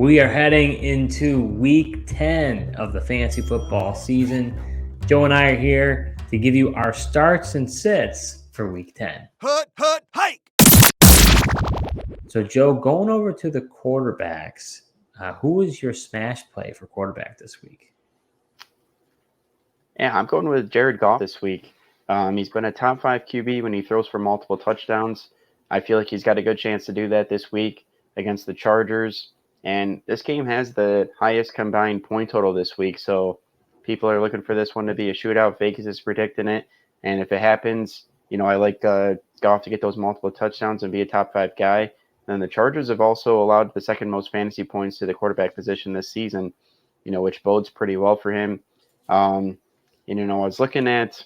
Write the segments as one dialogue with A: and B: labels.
A: We are heading into week 10 of the fantasy football season. Joe and I are here to give you our starts and sits for week 10.
B: Hike!
A: So, Joe, going over to the quarterbacks, who is your smash play for quarterback this week?
C: Yeah, I'm going with Jared Goff this week. He's been a top 5 QB when he throws for multiple touchdowns. I feel like he's got a good chance to do that this week against the Chargers. And this game has the highest combined point total this week, so people are looking for this one to be a shootout. Vegas is predicting it. And if it happens, I like Goff to get those multiple touchdowns and be a top 5 guy. And the Chargers have also allowed the second most fantasy points to the quarterback position this season, which bodes pretty well for him. I was looking at,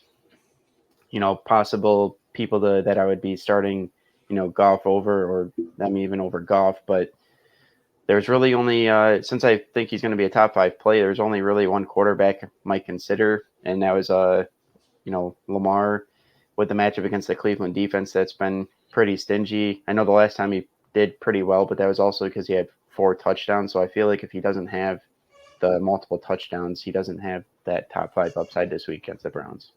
C: possible people that I would be starting, Goff over, or them even over Goff. But there's really only, since I think he's going to be a top 5 play, there's only really one quarterback I might consider, and that was, Lamar with the matchup against the Cleveland defense that's been pretty stingy. I know the last time he did pretty well, but that was also because he had 4 touchdowns. So I feel like if he doesn't have the multiple touchdowns, he doesn't have that top 5 upside this week against the Browns.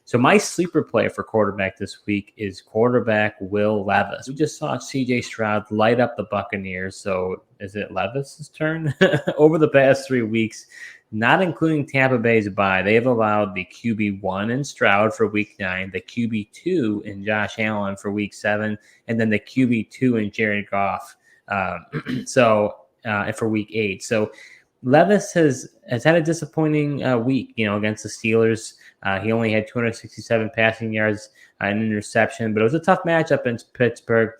A: So my sleeper play for quarterback this week is quarterback Will Levis. We just saw C.J. Stroud light up the Buccaneers. So is it Levis's turn? Over the past 3 weeks, not including Tampa Bay's bye, they have allowed the QB1 in Stroud for week 9, the QB2 in Josh Allen for week 7, and then the QB2 in Jared Goff for week 8. So Levis has had a disappointing week, against the Steelers. He only had 267 passing yards and an interception, but it was a tough matchup in Pittsburgh.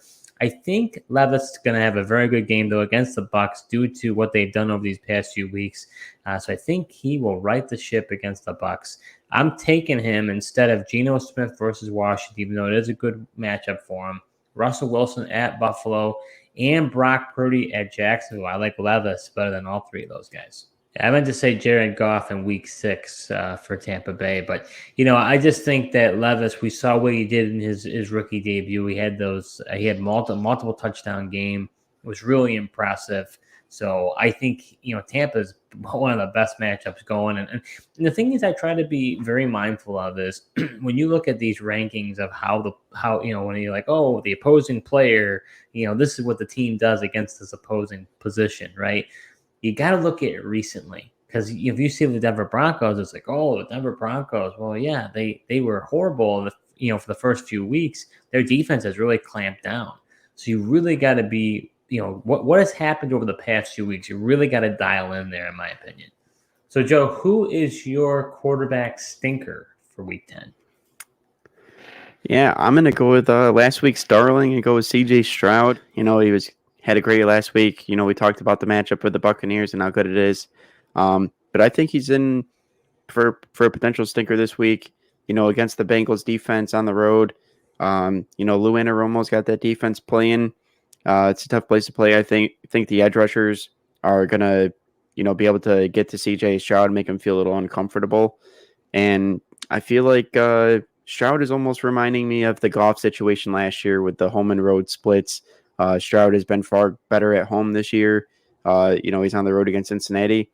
A: I think Levis is going to have a very good game, though, against the Bucs due to what they've done over these past few weeks. So I think he will right the ship against the Bucs. I'm taking him instead of Geno Smith versus Washington, even though it is a good matchup for him. Russell Wilson at Buffalo and Brock Purdy at Jacksonville. I like Levis better than all 3 of those guys. I meant to say Jared Goff in week 6 for Tampa Bay, but I just think that Levis, we saw what he did in his rookie debut. He had multiple touchdown game. It was really impressive. So I think Tampa is one of the best matchups going. And the thing is, I try to be very mindful of is when you look at these rankings of how when you're like, oh, the opposing player, this is what the team does against this opposing position, right? You got to look at it recently, because if you see the Denver Broncos, it's like, oh, the Denver Broncos. Well, yeah, they were horrible, for the first few weeks. Their defense has really clamped down. So you really got to be, what has happened over the past few weeks. You really got to dial in there, in my opinion. So, Joe, who is your quarterback stinker for Week 10?
C: Yeah, I'm going to go with last week's darling and go with C.J. Stroud. He had a great last week. We talked about the matchup with the Buccaneers and how good it is. But I think he's in for a potential stinker this week, against the Bengals defense on the road. Lou Anarumo's got that defense playing. It's a tough place to play. I think the edge rushers are going to, be able to get to C.J. Stroud and make him feel a little uncomfortable. And I feel like Stroud is almost reminding me of the Goff situation last year with the home and road splits. Stroud has been far better at home this year. He's on the road against Cincinnati.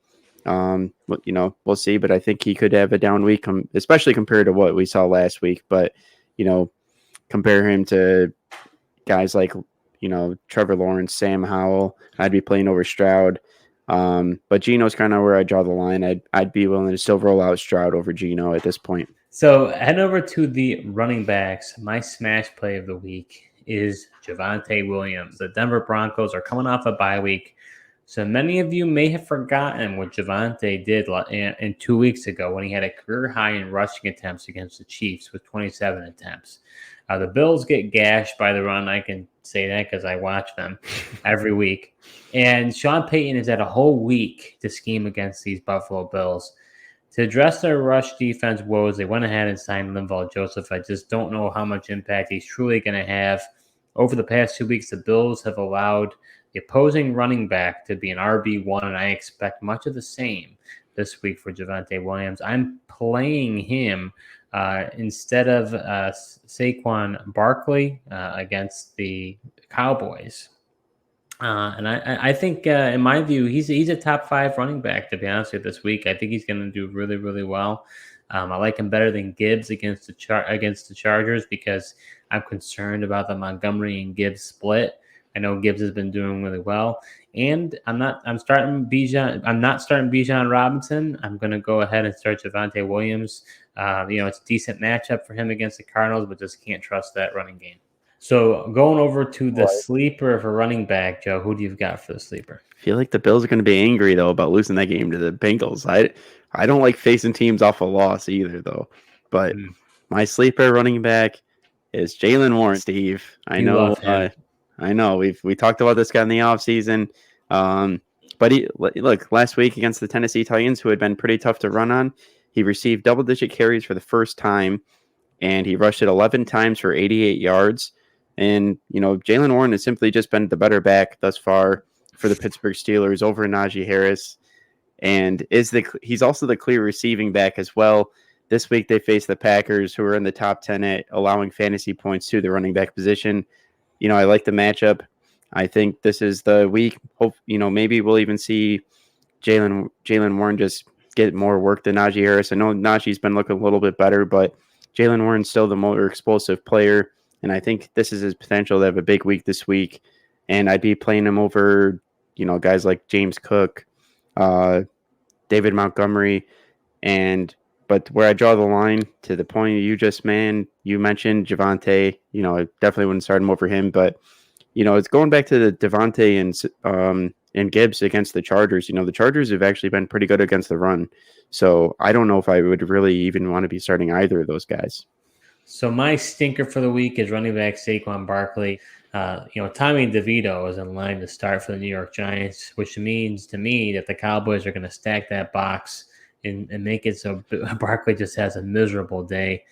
C: We'll see, but I think he could have a down week, especially compared to what we saw last week. But, compare him to guys like, Trevor Lawrence, Sam Howell, I'd be playing over Stroud. But Geno's kind of where I draw the line. I'd be willing to still roll out Stroud over Geno at this point.
A: So head over to the running backs. My smash play of the week is Javonte Williams. The Denver Broncos are coming off a bye week. So many of you may have forgotten what Javonte did in 2 weeks ago when he had a career high in rushing attempts against the Chiefs with 27 attempts. The Bills get gashed by the run. I can say that because I watch them every week. And Sean Payton has had a whole week to scheme against these Buffalo Bills. To address their rush defense woes, they went ahead and signed Linval Joseph. I just don't know how much impact he's truly going to have. Over the past 2 weeks, the Bills have allowed the opposing running back to be an RB1, and I expect much of the same this week for Javonte Williams. I'm playing him instead of Saquon Barkley against the Cowboys. And I think, in my view, he's a top 5 running back, to be honest with you, this week. I think he's going to do really, really well. I like him better than Gibbs against the Chargers because I'm concerned about the Montgomery and Gibbs split. I know Gibbs has been doing really well, and I'm not starting Bijan Robinson. I'm going to go ahead and start Javonte Williams. It's a decent matchup for him against the Cardinals, but just can't trust that running game. So going over to the sleeper for running back, Joe, who do you got for the sleeper?
C: I feel like the Bills are going to be angry though about losing that game to the Bengals. I don't like facing teams off a loss either though. But my sleeper running back is Jaylen Warren, Steve. I know we talked about this guy in the offseason. But look, last week against the Tennessee Titans, who had been pretty tough to run on, he received double-digit carries for the first time, and he rushed it 11 times for 88 yards. And, Jaylen Warren has simply just been the better back thus far for the Pittsburgh Steelers over Najee Harris. And he's also the clear receiving back as well. This week they face the Packers, who are in the top 10 at allowing fantasy points to the running back position. I like the matchup. I think this is the week. Hope maybe we'll even see Jaylen Warren just get more work than Najee Harris. I know Najee's been looking a little bit better, but Jaylen Warren's still the more explosive player, and I think this is his potential to have a big week this week. And I'd be playing him over, guys like James Cook, David Montgomery, but where I draw the line to the point you mentioned Javonte. I definitely wouldn't start him over him, but it's going back to the Devontae and Gibbs against the Chargers. The Chargers have actually been pretty good against the run, so I don't know if I would really even want to be starting either of those guys.
A: So my stinker for the week is running back Saquon Barkley. Tommy DeVito is in line to start for the New York Giants, which means to me that the Cowboys are going to stack that box and make it so Barkley just has a miserable day.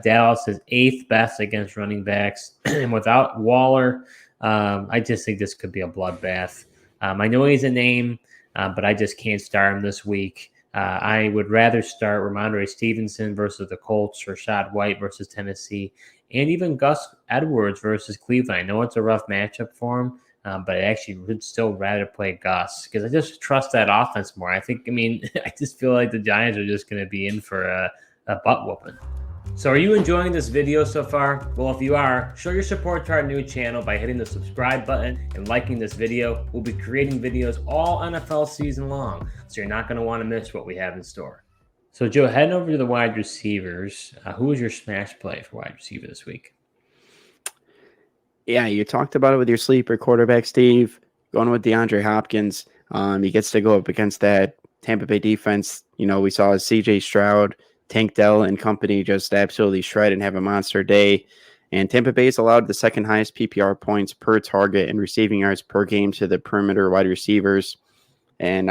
A: Dallas is 8th best against running backs, and without Waller, I just think this could be a bloodbath. I know he's a name, but I just can't start him this week. I would rather start Ramondre Stevenson versus the Colts, Rachaad White versus Tennessee, and even Gus Edwards versus Cleveland. I know it's a rough matchup for him, but I actually would still rather play Gus because I just trust that offense more. I just feel like the Giants are just going to be in for a butt whooping. So are you enjoying this video so far? Well, if you are, show your support to our new channel by hitting the subscribe button and liking this video. We'll be creating videos all NFL season long, so you're not going to want to miss what we have in store. So Joe, heading over to the wide receivers, who is your smash play for wide receiver this week?
C: Yeah, you talked about it with your sleeper quarterback, Steve, going with DeAndre Hopkins. He gets to go up against that Tampa Bay defense. We saw CJ Stroud, Tank Dell and company just absolutely shred and have a monster day. And Tampa Bay has allowed the second highest PPR points per target and receiving yards per game to the perimeter wide receivers. And,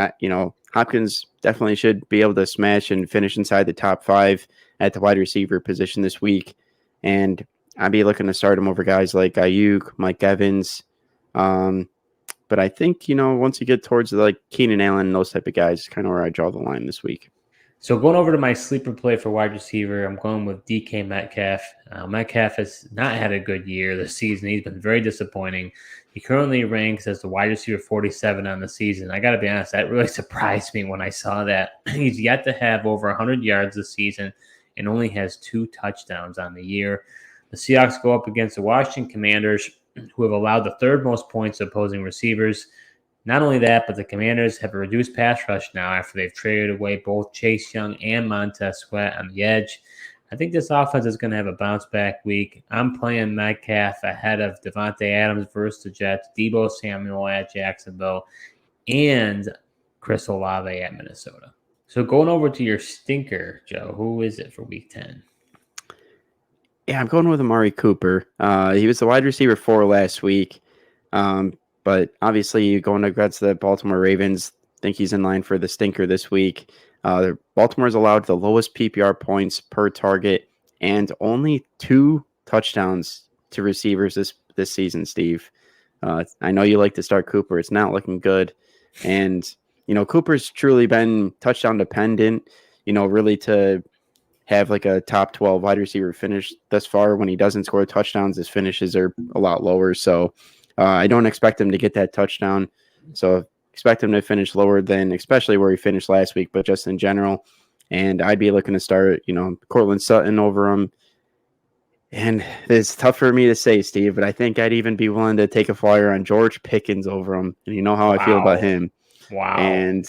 C: Hopkins definitely should be able to smash and finish inside the top 5 at the wide receiver position this week. And I'd be looking to start him over guys like Ayuk, Mike Evans. But I think, once you get towards like Keenan Allen and those type of guys, kind of where I draw the line this week.
A: So going over to my sleeper play for wide receiver, I'm going with DK Metcalf. Metcalf has not had a good year this season. He's been very disappointing. He currently ranks as the wide receiver 47 on the season. I got to be honest, that really surprised me when I saw that. He's yet to have over 100 yards this season and only has 2 touchdowns on the year. The Seahawks go up against the Washington Commanders, who have allowed the 3rd most points to opposing receivers. Not only that, but the Commanders have a reduced pass rush now after they've traded away both Chase Young and Montez Sweat on the edge. I think this offense is going to have a bounce-back week. I'm playing Metcalf ahead of Devontae Adams versus the Jets, Deebo Samuel at Jacksonville, and Chris Olave at Minnesota. So going over to your stinker, Joe, who is it for Week 10?
C: Yeah, I'm going with Amari Cooper. He was the wide receiver 4 last week. But obviously, going against the Baltimore Ravens, I think he's in line for the stinker this week. Baltimore's allowed the lowest PPR points per target and only 2 touchdowns to receivers this season, Steve. I know you like to start Cooper. It's not looking good. And, Cooper's truly been touchdown dependent, really to have like a top 12 wide receiver finish thus far. When he doesn't score touchdowns, his finishes are a lot lower. So I don't expect him to get that touchdown. So expect him to finish lower than especially where he finished last week, but just in general. And I'd be looking to start, Cortland Sutton over him. And it's tough for me to say, Steve, but I think I'd even be willing to take a flyer on George Pickens over him. And you know how I feel about him.
A: Wow.
C: And,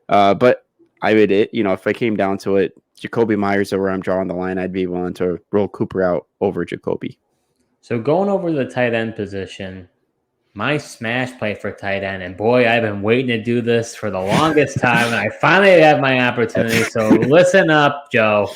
C: but I would, if I came down to it, Jacoby Myers are where I'm drawing the line. I'd be willing to roll Cooper out over Jacoby.
A: So going over the tight end position, my smash play for tight end, and boy, I've been waiting to do this for the longest time, and I finally have my opportunity. So listen up, Joe.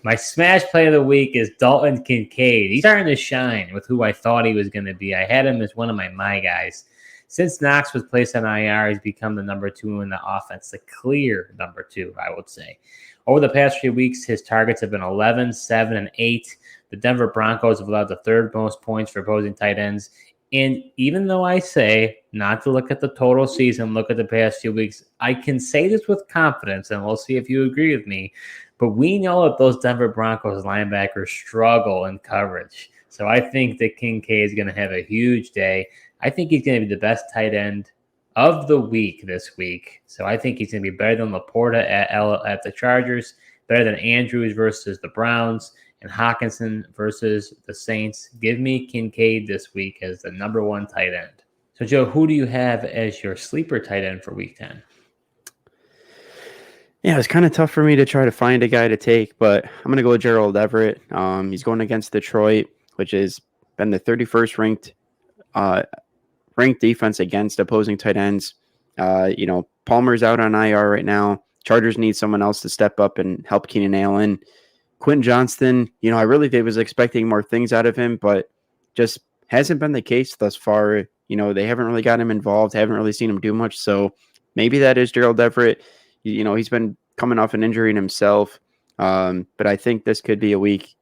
A: My smash play of the week is Dalton Kincaid. He's starting to shine with who I thought he was going to be. I had him as one of my guys. Since Knox was placed on IR, he's become the number 2 in the offense, the clear number 2, I would say. Over the past few weeks, his targets have been 11, 7, and 8. The Denver Broncos have allowed the 3rd most points for opposing tight ends. And even though I say not to look at the total season, look at the past few weeks, I can say this with confidence, and we'll see if you agree with me. But we know that those Denver Broncos linebackers struggle in coverage. So I think that Kincaid is going to have a huge day. I think he's going to be the best tight end of the week this week. So I think he's going to be better than Laporta at the Chargers, better than Andrews versus the Browns, and Hawkinson versus the Saints. Give me Kincaid this week as the number 1 tight end. So, Joe, who do you have as your sleeper tight end for week 10?
C: Yeah, it's kind of tough for me to try to find a guy to take, but I'm going to go with Gerald Everett. He's going against Detroit, which has been the 31st ranked defense against opposing tight ends. Palmer's out on IR right now. Chargers need someone else to step up and help Keenan Allen. Quentin Johnston, I really was expecting more things out of him, but just hasn't been the case thus far. They haven't really got him involved, haven't really seen him do much. So maybe that is Gerald Everett. He's been coming off an injury in himself. But I think this could be a week.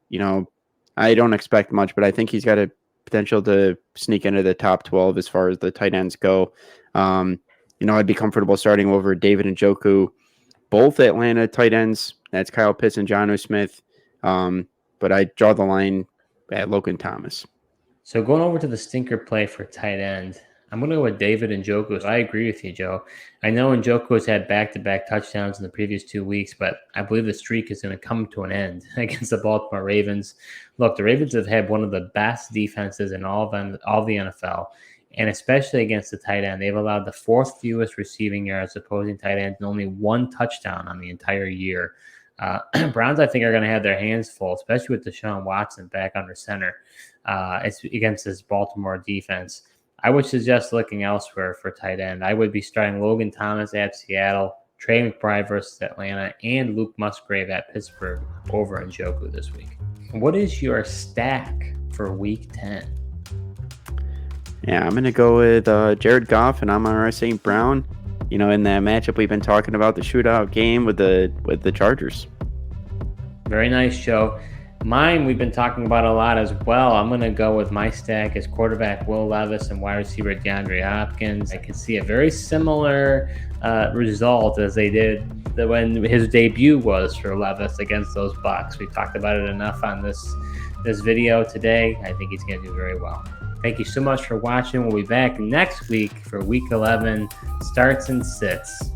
C: I don't expect much, but I think he's got a potential to sneak into the top 12 as far as the tight ends go. I'd be comfortable starting over David Njoku, both Atlanta tight ends. That's Kyle Pitts and Jonnu Smith. But I draw the line at Logan Thomas.
A: So going over to the stinker play for tight end, I'm going to go with David Njoku. So I agree with you, Joe. I know Njoku has had back-to-back touchdowns in the previous 2 weeks, but I believe the streak is going to come to an end against the Baltimore Ravens. Look, the Ravens have had one of the best defenses in all the NFL, and especially against the tight end. They've allowed the 4th fewest receiving yards opposing tight ends and only 1 touchdown on the entire year. Browns, I think, are going to have their hands full, especially with Deshaun Watson back under center. It's against this Baltimore defense. I would suggest looking elsewhere for tight end. I would be starting Logan Thomas at Seattle, Trey McBride versus Atlanta, and Luke Musgrave at Pittsburgh over Njoku this week. What is your stack for week 10?
C: Yeah, I'm going to go with Jared Goff and Amon-Ra St. Brown. In that matchup we've been talking about, the shootout game with the Chargers.
A: Very nice, Joe. Mine, we've been talking about a lot as well. I'm going to go with my stack as quarterback Will Levis and wide receiver DeAndre Hopkins. I can see a very similar result as they did when his debut was for Levis against those Bucs. We talked about it enough on this video today. I think he's going to do very well. Thank you so much for watching. We'll be back next week for Week 11 starts and sits.